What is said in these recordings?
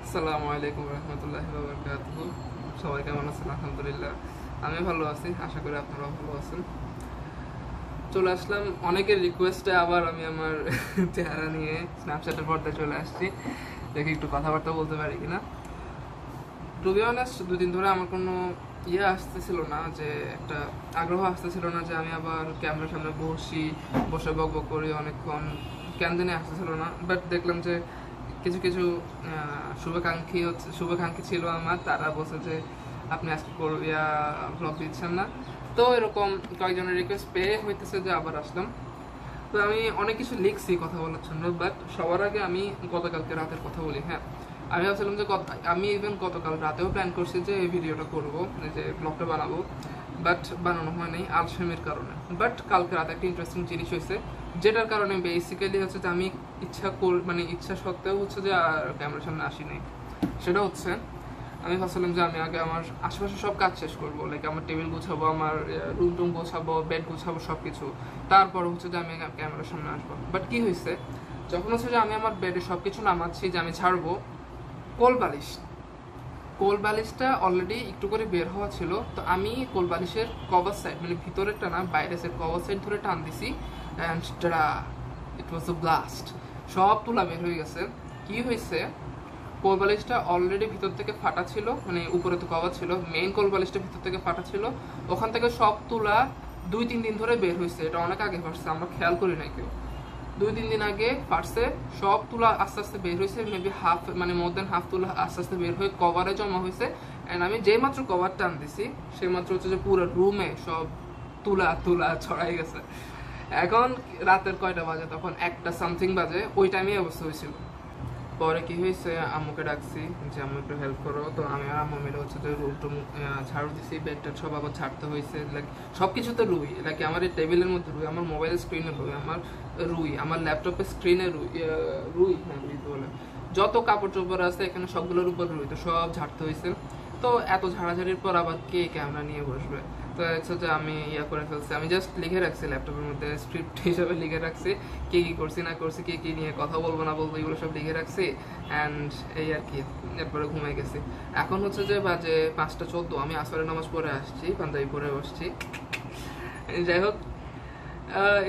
আসসালামু আলাইকুম রহমতুল্লাহি ওয়া বারাকাতুহু। সবাই কেমন আছেন? আলহামদুলিল্লাহ আমি ভালো আছি, আশা করি আপনারাও ভালো আছেন। চলে আসলাম অনেকের রিকোয়েস্টে, আবার আমি আমার চেহারা নিয়ে স্ন্যাপচ্যাটের পর্দায় চলে আসছি। দেখি একটু কথাবার্তা বলতে পারি কিনা। টু বি অনেস্ট, দুদিন ধরে আমার কোনো আসতেছিল না, যে একটা আগ্রহ আসতেছিল না যে আমি আবার ক্যামেরার সামনে বসে বক বক করি অনেকক্ষণ, কেন জানি আসতেছিল না। বাট দেখলাম যে কিছু কিছু শুভাকাঙ্ক্ষী ছিল আমার, তারা বলছে যে আপনি আজকে ব্লগ দিচ্ছেন না। তো এরকম কয়েকজনের রিকোয়েস্ট পেয়ে হইতেছে যে আবার আসলাম। তো আমি অনেক কিছু লিখছি কথা বলার জন্য, বাট সবার আগে আমি গতকালকে রাতের কথা বলি। হ্যাঁ, আমি ভাবছিলাম যে আমি ইভেন গতকাল রাতেও প্ল্যান করছি যে এই ভিডিওটা করবো, যে ব্লগটা বানাবো, বাট বানানো হয়নি আলসেমির কারণে। বাট কালকে রাতে একটা ইন্টারেস্টিং জিনিস হয়েছে, যেটার কারণে বেসিক্যালি হচ্ছে যে আমি ইচ্ছা সত্ত্বেও হচ্ছে যে আর ক্যামেরার সামনে আসি নাই। সেটা হচ্ছে, আমি ভাবছিলাম যে আমি আগে আমার আশেপাশে সব কাজ শেষ করবো, লাইক আমার টেবিল গুছাবো, আমার রুম টুম গোছাবো, বেড গোছাবো, সব কিছু। তারপর হচ্ছে যে আমি ক্যামেরার সামনে আসবো। বাট কি হয়েছে, যখন হচ্ছে যে আমি আমার বেডে সব কিছু নামাচ্ছি, যে আমি ছাড়বো, কোল বালিশটা অলরেডি একটু করে বের হওয়া ছিল। তো আমি কোল বালিশের কভার সাইড, মানে ভিতরেরটা না, বাইরের কভার সাইড ধরে টান দিছি, and it was a blast. সব তুলা বের হয়ে গেছে। কি হয়েছে, কোল বালিশটা অলরেডি ভিতর থেকে ফাটা ছিল, মানে উপরে তো কভার ছিল, মেইন কোল বালিশটা ভিতর থেকে ফাটা ছিল। ওখান থেকে সব তুলা 2-3 দিন ধরে বের হয়েছে। এটা অনেক আগে ফাটছে, আমরা খেয়াল করি নাই কেউ। 2-3 দিন আগে ফাটছে, সব তুলা আস্তে আস্তে বের হয়েছে, মেবি হাফ, মানে মোর দেন হাফ তুলা আস্তে আস্তে বের হয়ে কভারে জমা হয়েছে। অ্যান্ড আমি যেই মাত্র কভার টান দিছি, সেই মাত্র হচ্ছে যে পুরো রুমে সব তুলা তুলা ছড়াই গেছে। এখন রাতের কয়টা বাজে, তখন 1টা সামথিং বাজে, ওই টাইমে অবস্থা হয়েছিল। পরে কি হয়েছে, আম্মুকে ডাকছি যে আম্মু একটু হেল্প করো। তো আমি আর আম্মু মিলে হচ্ছে যে রুম টুম ঝাড়ু দিছি, বেডটা সব আবার ছাড়তে হয়েছে। লাইক সব কিছুতে রুই, লাইক আমার এই টেবিলের মধ্যে রুই, আমার মোবাইলের স্ক্রিনে রুই, আমার ল্যাপটপের স্ক্রিনে রুই, হ্যাঁ রুই বলে। যত কাপড় চোপড় আছে এখানে সবগুলোর উপর রুই, তো সব ঝাড়তে হয়েছে। তো এত ঝাড়াঝাড়ির পর আবার কে ক্যামেরা নিয়ে বসবে। তো হচ্ছে যে আমি করে ফেলছি, আমি জাস্ট লিখে রাখছি ল্যাপটপের মধ্যে, স্ক্রিপ্ট হিসাবে লিখে রাখছি, কি কি করছি না করছি, কি কি নিয়ে কথা বলবো না বলবো, এগুলো সব লিখে রাখছি। অ্যান্ড এই আর কি, এরপরে ঘুমাই গেছি। এখন হচ্ছে যে বাজে 5টা 14, আমি আসরের নামাজ পড়ে আসছি, পাঞ্জাবি পরে বসছি। যাই হোক,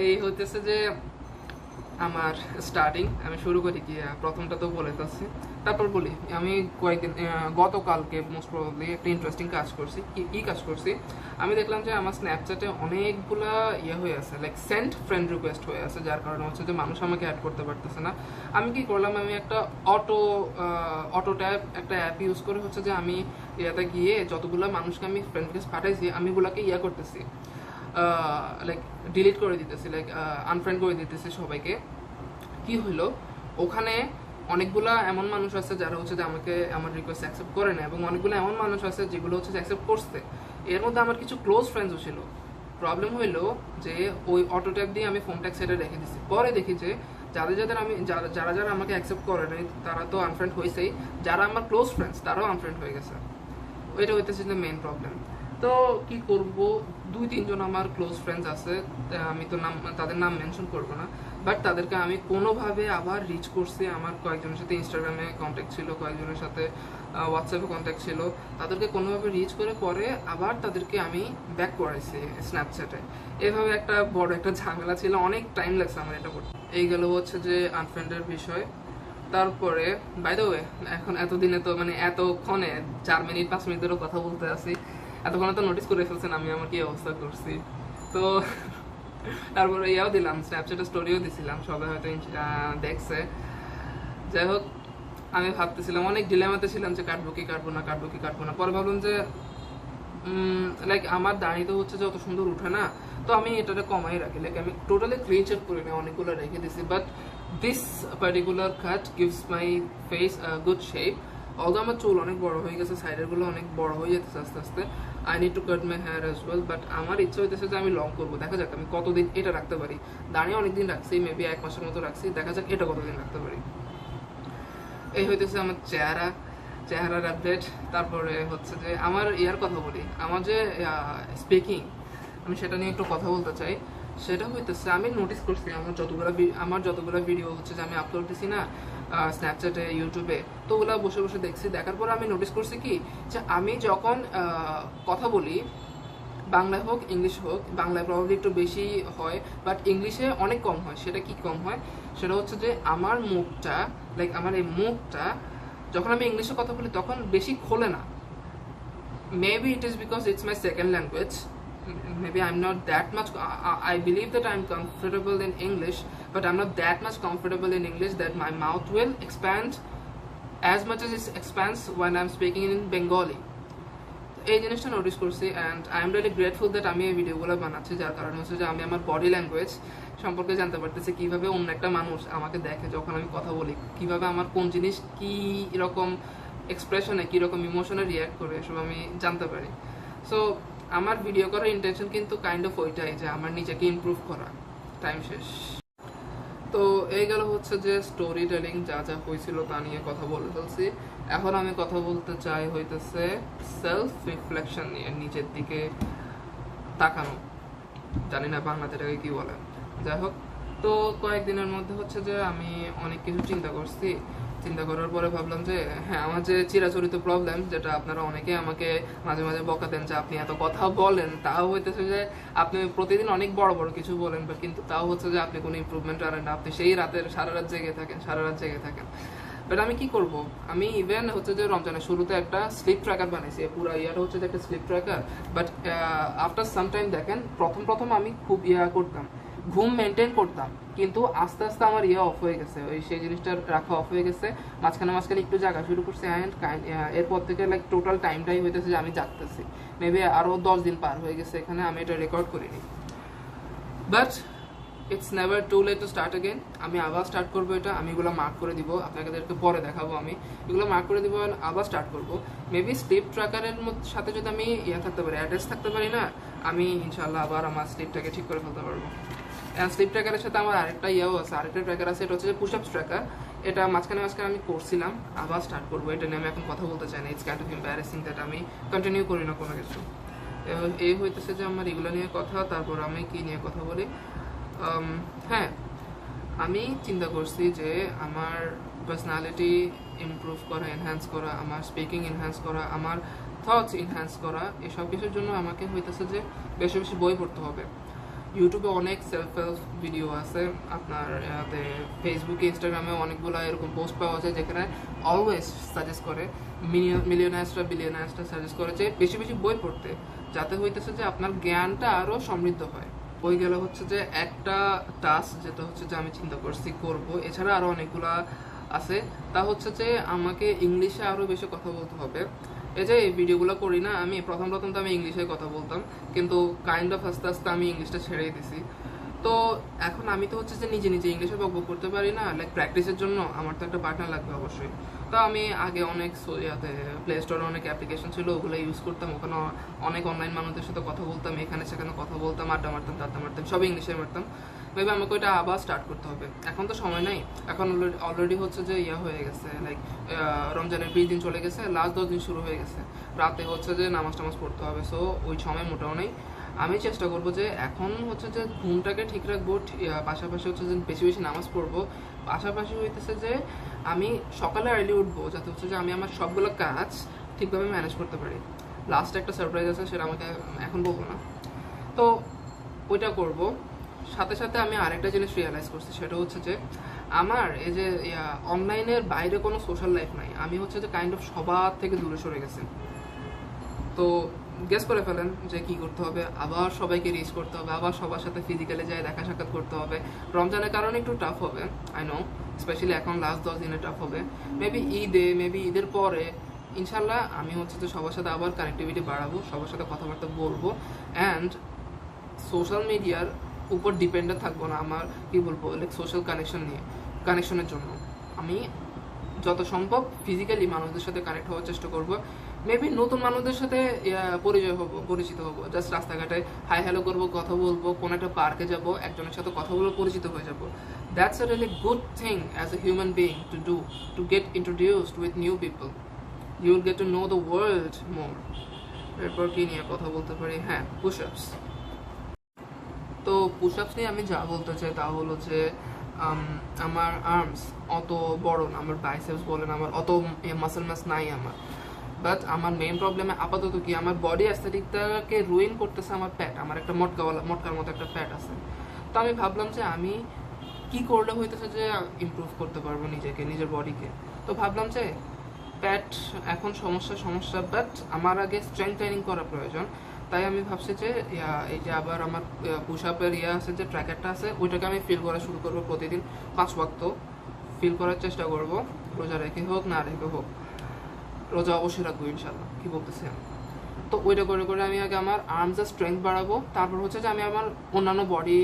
এই হতেছে যে আমার স্টার্টিং। আমি শুরু করি কি, প্রথমটা তো বলে যাচ্ছি, তারপর বলি। আমি কয়েকদিন গতকালকে মোস্ট প্রবাবলি একটা ইন্টারেস্টিং কাজ করছি। কি কাজ করছি, আমি দেখলাম যে আমার স্ন্যাপচ্যাটে অনেকগুলা হয়ে আছে, লাইক সেন্ট ফ্রেন্ড রিকোয়েস্ট হয়ে আছে, যার কারণে হচ্ছে যে মানুষ আমাকে অ্যাড করতে পারতেছে না। আমি কি করলাম, আমি একটা অটো ট্যাব একটা অ্যাপ ইউজ করে হচ্ছে যে আমি গিয়ে যতগুলো মানুষকে আমি ফ্রেন্ড রিকোয়েস্ট পাঠাইছি, আমি ওগুলাকে করতেছি, লাইক ডিলিট করে দিতেছি, লাইক আনফ্রেন্ড করে দিতেছি সবাইকে। কি হইলো, ওখানে অনেকগুলা এমন মানুষ আছে যারা হচ্ছে যে আমাকে আমার রিকোয়েস্ট অ্যাকসেপ্ট করে না, এবং অনেকগুলো এমন মানুষ আছে যেগুলো হচ্ছে অ্যাকসেপ্ট করছে। এর মধ্যে আমার কিছু ক্লোজ ফ্রেন্ডসও ছিল। প্রবলেম হইলো যে ওই অটো ট্যাব দিয়ে আমি ফোনটা এক সাইডে রেখে দিছি। পরে দেখি যে যারা যারা আমাকে অ্যাকসেপ্ট করে নাই, তারা তো আনফ্রেন্ড হয়েছেই, যারা আমার ক্লোজ ফ্রেন্ডস তারাও আনফ্রেন্ড হয়ে গেছে। ওইটা হইতেছে যে মেইন প্রবলেম। তো কি করব, 2-3 জন আমার ক্লোজ ফ্রেন্ডস আছে, আমি তো তাদের নাম মেনশন করবো না, বাট তাদেরকে আমি কোনোভাবে আবার রিচ করছি। আমার কয়েকজনের সাথে ইনস্টাগ্রামে কন্ট্যাক্ট ছিল, কয়েকজনের সাথে হোয়াটসঅ্যাপে কন্ট্যাক্ট ছিল, তাদেরকে কোনোভাবে রিচ করে পরে আবার তাদেরকে আমি ব্যাক করাইছি স্ন্যাপচ্যাটে। এভাবে একটা বড় একটা ঝামেলা ছিল, অনেক টাইম লাগছে আমার এটা করতে। এই গেল হচ্ছে যে আনফ্রেন্ডের বিষয়। তারপরে বাই দ্য ওয়ে, এখন এতদিনে তো মানে এতক্ষণে 4 মিনিট 5 মিনিট ধরে কথা বলতে আছি, এতক্ষণে তো নোটিস করে ফেলছেন আমি আমার কি অবস্থা করছি। তো তারপরে দিলাম, স্ন্যাপচ্যাটে স্টোরিও দিছিলাম, সবাই হয়তো দেখছে। যাই হোক, আমি ভাবতেছিলাম, অনেক ডিলেমাতে ছিলাম যে কাটবো কি কাটবো না। পরে ভাবলাম যে লাইক আমার দাড়ি তো হচ্ছে যে অত সুন্দর উঠে না, তো আমি এটাকে কমাই রাখি, লাইক আমি টোটালি ক্লিন শেভ করি না, অনেকগুলো রেখে দিছি। But this particular cut gives my face good shape. Although আমার চুল অনেক বড় হয়ে গেছে, সাইডের গুলো অনেক বড় হয়ে যেতেছে আস্তে আস্তে। I need to cut my hair as well, but আমার ইচ্ছা হইতেছে যে আমি লং করবো। দেখা যাক আমি কতদিন এটা রাখতে পারি। দাঁড়িয়ে অনেকদিন রাখছি, মেবি 1 মাসের মতো রাখছি, দেখা যাক এটা কতদিন রাখতে পারি। এই হইতেছে আমার চেহারার আপডেট। তারপরে হচ্ছে যে আমার কথা বলি, আমার যে স্পিকিং, আমি সেটা নিয়ে একটু কথা বলতে চাই। সেটা হইতেছে, আমি নোটিস করছি আমার যতগুলো ভিডিও হচ্ছে যে আমি আপলোড দিছি না, স্ন্যাপচ্যাটে, ইউটিউবে, তো ওগুলো বসে বসে দেখছি। দেখার পর আমি নোটিস করছি কি, যে আমি যখন কথা বলি, বাংলায় হোক ইংলিশ হোক, বাংলায় প্রবাবলি একটু বেশি হয়, বাট ইংলিশে অনেক কম হয়। সেটা কি কম হয়? সেটা হচ্ছে যে আমার মুখটা, লাইক আমার এই মুখটা যখন আমি ইংলিশে কথা বলি তখন বেশি খোলে না। Maybe it is because it's my second language. Maybe I'm not that much. I believe that I'm comfortable in English, but I'm not that much comfortable in English that my mouth will expand as much as it expands when I'm speaking in Bengali. এই জিনিসটা notice করছি, and I am really grateful that আমি এই ভিডিওগুলো বানাচ্ছি, যার কারণে হচ্ছে যে আমি আমার বডি ল্যাঙ্গুয়েজ সম্পর্কে জানতে পারতেছি, কীভাবে অন্য একটা মানুষ আমাকে দেখে যখন আমি কথা বলি, কীভাবে আমার কোন জিনিস কী রকম এক্সপ্রেশনে, কীরকম ইমোশনে রিয়্যাক্ট করে, এসব আমি জানতে পারি। সো আমার ভিডিও করার ইন্টেনশন কিন্তু কাইন্ড অফ ওইটাই, যে আমার নিজেকে ইমপ্রুভ করা। টাইম শেষ। তো এই গেল হচ্ছে যে স্টোরি টেলিং, যা যা হয়েছিল তা নিয়ে কথা বলে ফেলছি। এখন আমি কথা বলতে চাই হইতেছে সেলফ রিফ্লেকশন নিয়ে, নিজের দিকে তাকানো, জানি না বাংলাতে এটাকে কি বলে, যাই হোক। তো কয়েকদিনের মধ্যে হচ্ছে যে আমি অনেক কিছু চিন্তা করছি। চিন্তা করার পরে ভাবলাম যে হ্যাঁ, আমার যে চিরাচরিত প্রবলেম, যেটা আপনারা অনেকে আমাকে মাঝে মাঝে বকা দেন যে আপনি এত কথা বলেন, তাও হইতেছে যে আপনি প্রতিদিন অনেক বড় বড় কিছু বলেন, বা কিন্তু তাও হচ্ছে যে আপনি কোনো ইমপ্রুভমেন্ট আনেন না, আপনি সেই রাতের সারা রাত জেগে থাকেন। বাট আমি কি করব, আমি ইভেন হচ্ছে যে রমজানের শুরুতে একটা স্লিপ ট্র্যাকার বানাইছি, পুরো ইয়ারটা হচ্ছে যে একটা sleep tracker. But after some time দেখেন, প্রথম আমি খুব করতাম, ঘুম মেনটেন করতাম, কিন্তু আস্তে আস্তে আমার অফ হয়ে গেছে, সেই জিনিসটা রাখা অফ হয়ে গেছে। মাঝখানে একটু জায়গা শুরু করছে, অ্যান্ড এরপর থেকে লাইক টোটাল টাইমটাই হইতেছে যে আমি জাগতেছি। মেবি আরও 10 দিন পার হয়ে গেছে এখানে, আমি এটা রেকর্ড করিনি। But it's never too late to start again. আমি আবার স্টার্ট করবো এটা, আমি এগুলো মার্ক করে দিব, আপনাদেরকে পরে দেখাবো। আমি এগুলো মার্ক করে দিব, আবার স্টার্ট করবো। মেবি স্লিপ ট্র্যাকারের সাথে যদি আমি থাকতে পারি, অ্যাড্রেস থাকতে পারি না, আমি ইনশাল্লাহ আবার আমার স্লিপটাকে ঠিক করে ফেলতে পারবো। অ্যান্ড স্লিপ ট্র্যাকারের সাথে আমার আরেকটা আছে, আরেকটা ট্র্যাকার আছে, এটা হচ্ছে যে পুশ আপস ট্র্যাকার। এটা মাঝখানে আমি করছিলাম, আবার স্টার্ট করবো। এটা নিয়ে আমি এখন কথা বলতে চাই না, it's kind of embarrassing that আমি কন্টিনিউ করি না কোনো কিছু। এই হইতেছে যে আমার এগুলো নিয়ে কথা। তারপর আমি কি নিয়ে কথা বলি, হ্যাঁ, আমি চিন্তা করছি যে আমার পার্সোনালিটি ইমপ্রুভ করা, এনহ্যান্স করা, আমার স্পিকিং এনহ্যান্স করা, আমার থটস এনহ্যান্স করা, এসব কিছুর জন্য আমাকে হইতেছে যে বেশি বেশি বই পড়তে হবে। ইউটিউবে অনেক সেলফ হেল্প ভিডিও আছে, আপনার ফেসবুকে, ইনস্টাগ্রামে অনেকগুলো এরকম পোস্ট পাওয়া যায়, যেখানে অলওয়েজ সাজেস্ট করে বিলিয়নার্সরা সাজেস্ট করে যে বেশি বেশি বই পড়তে, যাতে হইতেছে যে আপনার জ্ঞানটা আরও সমৃদ্ধ হয়। বই গেলে হচ্ছে যে একটা টাস্ক, যেটা হচ্ছে যে আমি চিন্তা করছি করব। এছাড়া আরও অনেকগুলা আছে, তা হচ্ছে যে আমাকে ইংলিশে আরও বেশি কথা বলতে হবে। এই যে এই ভিডিওগুলো করি না, আমি প্রথম তো আমি ইংলিশে কথা বলতাম, কিন্তু কাইন্ড অফ আস্তে আস্তে আমি ইংলিশটা ছেড়েই দিছি। তো এখন আমি তো হচ্ছে যে নিজে ইংলিশে বকবক করতে পারি না, লাইক প্র্যাকটিসের জন্য আমার তো একটা পার্টনার লাগবে অবশ্যই। তো আমি আগে অনেক প্লে স্টোরে অনেক অ্যাপ্লিকেশন ছিল, ওগুলো ইউজ করতাম, ওখানে অনেক অনলাইন মানুষদের সাথে কথা বলতাম, এখানে সেখানে কথা বলতাম, আড্ডা মারতাম, সব ইংলিশে মারতাম। ভেবে আমাকে ওইটা আবার স্টার্ট করতে হবে। এখন তো সময় নাই, এখন অলরেডি হচ্ছে যে হয়ে গেছে, লাইক রমজানের 20 দিন চলে গেছে, লাস্ট 10 দিন শুরু হয়ে গেছে, রাতে হচ্ছে যে নামাজ পড়তে হবে। সো ওই সময় মোটাও নেই। আমি চেষ্টা করবো যে এখন হচ্ছে যে ঘুমটাকে ঠিক রাখবো, পাশাপাশি হচ্ছে যে বেশি বেশি নামাজ পড়বো, পাশাপাশি হইতেছে যে আমি সকালে আর্লি উঠবো, যাতে হচ্ছে যে আমি আমার সবগুলো কাজ ঠিকভাবে ম্যানেজ করতে পারি। লাস্ট একটা সারপ্রাইজ আছে, সেটা আমাকে এখন বলবো না, তো ওইটা করবো। সাথে সাথে আমি আরেকটা জিনিস রিয়েলাইজ করছি, সেটা হচ্ছে যে আমার এই যে অনলাইনের বাইরে কোনো সোশ্যাল লাইফ নাই। আমি হচ্ছে যে কাইন্ড অফ সবার থেকে দূরে সরে গেছি। তো গেস করে ফেলেন যে কি করতে হবে, আবার সবাইকে রিচ করতে হবে, আবার সবার সাথে ফিজিক্যালি যায় দেখা সাক্ষাৎ করতে হবে। রমজানের কারণে একটু টাফ হবে, আই নো, স্পেশালি এখন লাস্ট 10 দিনে টাফ হবে। মেবি ঈদের পরে ইনশাল্লাহ আমি হচ্ছে যে সবার সাথে আবার কানেক্টিভিটি বাড়াবো, সবার সাথে কথাবার্তা বলবো, অ্যান্ড সোশ্যাল মিডিয়ার উপর ডিপেন্ডেন্ট থাকবো না। আমার কি বলবো, লাইক সোশ্যাল কানেকশনের জন্য আমি যত সম্ভব ফিজিক্যালি মানুষদের সাথে কানেক্ট হওয়ার চেষ্টা করবো। মেবি নতুন মানুষদের সাথে পরিচিত হবো, জাস্ট রাস্তাঘাটে হাই হ্যালো করবো, কথা বলবো, কোনো একটা পার্কে যাবো, একজনের সাথে কথা বলবো, পরিচিত হয়ে যাবো। That's a really good thing as a human being to do, to get introduced with new people. You will get to know the world more. এরপর কি নিয়ে কথা বলতে পারি, হ্যাঁ, পুশ আপস। তো পুশ আপস নিয়ে আমি যা বলতে চাই তা হলো যে আমার আর্মস অত বড় না, আমার বাইসেপস বলেন, আমার অত মাসেল মাস নাই আমার। বাট আমার মেইন প্রবলেমে আপাতত কি, আমার বডি অ্যাস্থেটিকটাকে রুইন করতেছে আমার প্যাট, আমার একটা মটকার মতো একটা প্যাট আছে। তো আমি ভাবলাম যে আমি কি করলে হইতেছে যে ইমপ্রুভ করতে পারবো নিজেকে, নিজের বডিকে। তো ভাবলাম যে প্যাট এখন সমস্যা, বাট আমার আগে স্ট্রেংথ ট্রেনিং করা প্রয়োজন। তাই আমি ভাবছি যে এই যে আবার আমার পুশ আপের আছে, যে ট্র্যাকারটা আছে, ওইটাকে আমি ফিল করা শুরু করবো। প্রতিদিন 5 ওয়াক্ত ফিল করার চেষ্টা করব, রোজা রেখে হোক না রেখে হোক। রোজা অবশ্যই রাখবো ইনশাল্লাহ, কি বলতেছি আমি। তো ওইটা করে করে আমি আগে আমার আর্মসের স্ট্রেংথ বাড়াবো, তারপর হচ্ছে যে আমি আমার অন্যান্য বডি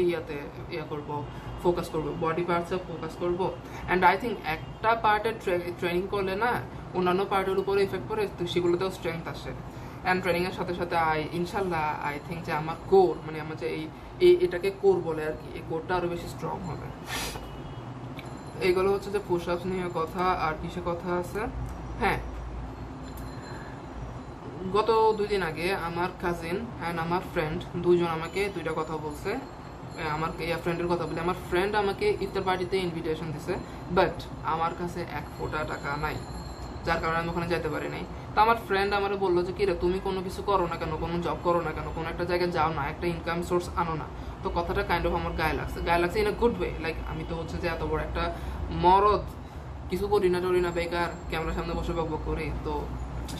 করবো, ফোকাস করবো, বডি পার্টসে ফোকাস করবো। অ্যান্ড আই থিঙ্ক একটা পার্টের ট্রেনিং করলে না অন্যান্য পার্টের উপরে ইফেক্ট করে, তো সেগুলোতেও স্ট্রেংথ আসে। অ্যান্ড ট্রেনিংয়ের সাথে সাথে ইনশাল্লাহ আই থিঙ্ক যে আমার কোর, মানে আমার যে এটাকে কোর বলে আর কি, এই কোরটা আরও বেশি স্ট্রং হবে। এইগুলো হচ্ছে যে পুশ আপস নিয়ে কথা। আর কিসে কথা আছে, হ্যাঁ, গত 2 দিন আগে আমার কাজিন অ্যান্ড আমার ফ্রেন্ড দুইজন আমাকে 2টা কথা বলছে। আমার ফ্রেন্ডের কথা বলি, আমার ফ্রেন্ড আমাকে ইফতার পার্টিতে ইনভিটেশন দিছে, বাট আমার কাছে 1 ফোঁটা টাকা নাই, যার কারণে আমি ওখানে যেতে পারি নাই। তো আমার ফ্রেন্ড আমার বললো যে কিরে তুমি কোনো কিছু করো না কেন, কোনো জব করো না কেন, কোনো একটা জায়গায় যাও না, একটা ইনকাম সোর্স আনো না। তো কথাটা কাইন্ড অফ আমার গায়ে লাগছে in a good way. Like আমি তো হচ্ছে যে এত বড় একটা মরদ, কিছু করি না টরি না, বেকার ক্যামেরার সামনে বসে বকবক করি, তো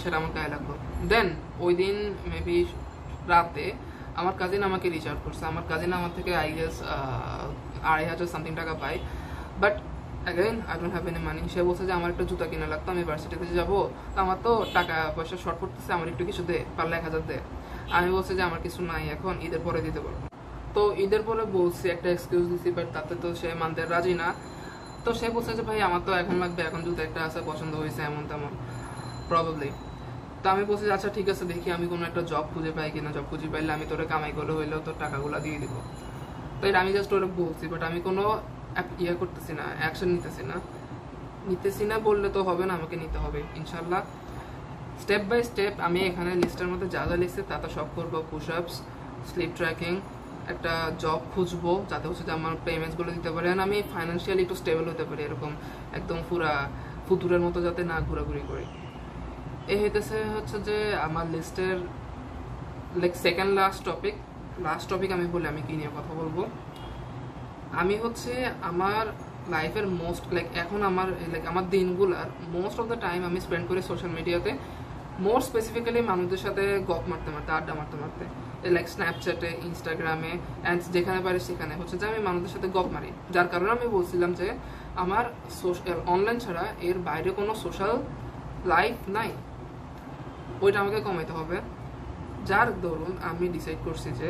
সেটা আমার গায়ে লাগলো। দেন ওই দিন মেবি রাতে আমার কাজিন আমাকে রিচ আউট করছে। আমার কাজিন আমার থেকে আই গেস 2,500 সামথিং টাকা পাই, but again I don't have any money. সে বলছে যে আমার একটা জুতা কিনা লাগতো, আমি ভার্সিটিতে যাবো, তো আমার তো টাকা পয়সা শর্ট পড়তেছে, আমার একটু কিছু দে, পারলে 1,000 দে। আমি বলছি যে আমার কিছু নাই এখন, ঈদের পরে দিতে পারবো। তো ঈদের পরে বলছি, একটা এক্সকিউজ দিছি, বাট তাতে তো সে মানতে রাজি না। তো সে বলছে যে ভাই আমার তো এখন লাগবে, এখন জুতা একটা আছে পছন্দ হয়েছে এমন তেমন প্রবাবলি। তো আমি বলছি আচ্ছা ঠিক আছে, দেখি আমি কোনো একটা জব খুঁজে পাই কিনা, জব খুঁজে পাইলে আমি তোরে কামাই করে হইলেও তোর টাকাগুলো দিয়ে দিব। তো এটা আমি জাস্ট ওরা বলছি, বাট আমি কোনো করতেছি না, অ্যাকশন নিতেছি না বললে তো হবে না, আমাকে নিতে হবে ইনশাল্লাহ। স্টেপ বাই স্টেপ আমি এখানে লিস্টের মধ্যে যা যা লিখছে তা তো সব করবো। পুশ আপস, স্লিপ ট্র্যাকিং, একটা জব খুঁজবো যাতে হচ্ছে যে আমার পেমেন্টসগুলো দিতে পারে, আর আমি ফাইন্যান্সিয়ালি একটু স্টেবল হতে পারি, এরকম একদম পুরা ফুতুরের মতো যাতে না ঘোরাঘুরি করি। এই হচ্ছে যে আমার লিস্টের লাইক সেকেন্ড লাস্ট টপিক আমি বলি আমি কি নিয়ে কথা বলবো। আমি হচ্ছে আমার লাইফের মোস্ট লাইক এখন আমার আমার দিনগুলার মোস্ট অফ দ্য টাইম আমি স্পেন্ড করি সোশ্যাল মিডিয়াতে, মোর স্পেসিফিক্যালি মানুষদের সাথে গপ মারতে আড্ডা মারতে লাইক স্ন্যাপচ্যাটে, ইনস্টাগ্রামে, অ্যান্ড যেখানে পারি সেখানে হচ্ছে যে আমি মানুষদের সাথে গপ মারি। যার কারণে আমি বলছিলাম যে আমার অনলাইন ছাড়া এর বাইরে কোনো সোশ্যাল লাইফ নাই, ওইটা আমাকে কমাইতে হবে। যার দরুন আমি ডিসাইড করছি যে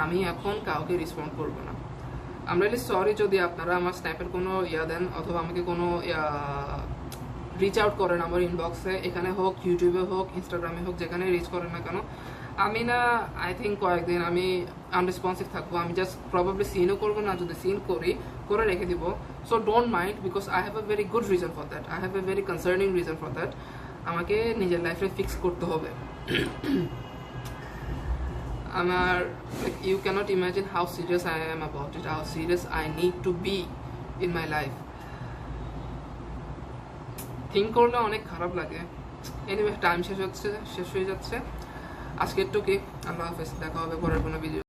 আমি এখন কাউকে রেসপন্ড করবো না। আমি রিয়েলি সরি যদি আপনারা আমার স্ন্যাপের কোনো দেন, অথবা আমাকে কোনো রিচ আউট করেন আমার ইনবক্সে, এখানে হোক, ইউটিউবে হোক, ইনস্টাগ্রামে হোক, যেখানে রিচ করেন না কেন। আমি না আই থিঙ্ক কয়েকদিন আমি আনরেসপন্সিভ থাকবো, আমি জাস্ট প্রবাবলি সিনও করবো না, যদি সিন করে রেখে দিব। So don't mind, because I have a very good reason for that, I have a very concerning reason for that. আমাকে নিজের লাইফে ফিক্স করতে হবে। আমার you cannot imagine how serious I am about it, how serious I need to be in my life. Think করলে অনেক খারাপ লাগে। এনিওয়ে টাইম শেষ হয়ে যাচ্ছে। আজকে একটু কি, আল্লাহ হাফেজ, দেখা হবে পরের কোনো ভিডিও।